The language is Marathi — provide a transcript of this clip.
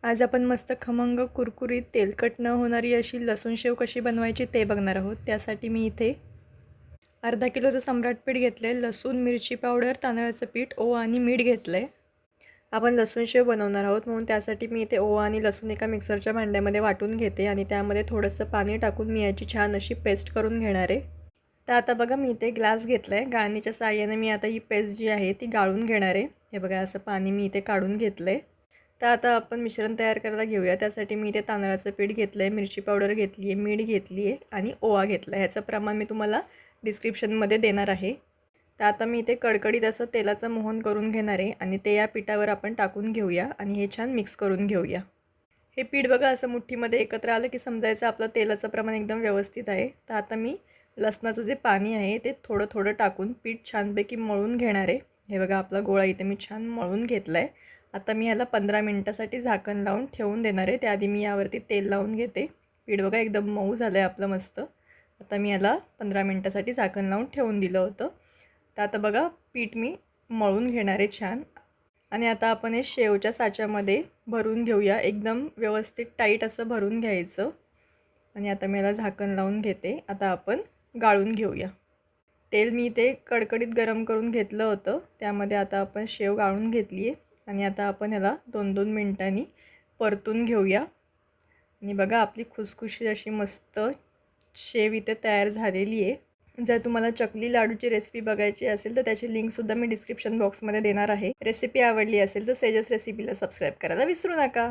आज आपण मस्त खमंग कुरकुरीत तेलकट न होणारी अशी लसूण शेव कशी बनवायची ते बघणार आहोत. त्यासाठी मी इथे अर्धा किलोचं सम्राट पीठ घेतलं आहे. लसूण, मिरची पावडर, तांदळाचं पीठ, ओवा आणि मीठ घेतलं आहे. आपण लसूण शेव बनवणार आहोत म्हणून त्यासाठी मी इथे ओवा आणि लसूण एका मिक्सरच्या भांड्यामध्ये वाटून घेते आणि त्यामध्ये थोडंसं पाणी टाकून मी याची छान अशी पेस्ट करून घेणार आहे. तर आता बघा मी इथे ग्लास घेतला आहे. गाळणीच्या साहाय्याने मी आता ही पेस्ट जी आहे ती गाळून घेणार आहे. हे बघा असं पाणी मी इथे काढून घेतलं आहे. तर आता आपण मिश्रण तयार करायला घेऊया. त्यासाठी मी इथे तांदळाचं पीठ घेतलं आहे, मिरची पावडर घेतली आहे, मीठ घेतली आहे आणि ओवा घेतला आहे. ह्याचं प्रमाण मी तुम्हाला डिस्क्रिप्शनमध्ये देणार आहे. तर आता मी इथे कडकडीत असं तेलाचं मोहन करून घेणार आहे आणि ते या पिठावर आपण टाकून घेऊया आणि हे छान मिक्स करून घेऊया. हे पीठ बघा असं मुठ्ठीमध्ये एकत्र आलं की समजायचं आपलं तेलाचं प्रमाण एकदम व्यवस्थित आहे. तर आता मी लसणाचं जे पाणी आहे ते थोडं थोडं टाकून पीठ छानपैकी मळून घेणार आहे. हे बघा आपला गोळा इथे मी छान मळून घेतला आहे. आता मी याला 15 मिनिटासाठी झाकण लावून ठेवून देणार आहे. त्याआधी मी यावरती तेल लावून घेते. पीठ बघा एकदम मऊ झालं आहे आपलं मस्त. आता मी याला 15 मिनिटासाठी झाकण लावून ठेवून दिलं होतं. तर आता बघा पीठ मी मळून घेणार आहे छान आणि आता आपण हे शेवच्या साच्यामध्ये भरून घेऊया. एकदम व्यवस्थित टाईट असं भरून घ्यायचं आणि आता मी याला झाकण लावून घेते. आता आपण गाळून घेऊया. तेल मी इथे कडकडीत गरम करून घेतलं होतं. त्यामध्ये आता आपण शेव गाळून घेतली आहे आणि आता आपण ह्याला 2-2 मिनिटांनी परतून घेऊया. आणि बघा आपली खुसखुशीत अशी मस्त शेव इथे तयार झालेली आहे. जर तुम्हाला चकली लाडूची रेसिपी बघायची असेल तर त्याची लिंकसुद्धा मी डिस्क्रिप्शन बॉक्समध्ये देणार आहे. रेसिपी आवडली असेल तर सेजस रेसिपीला सबस्क्राईब करायला विसरू नका.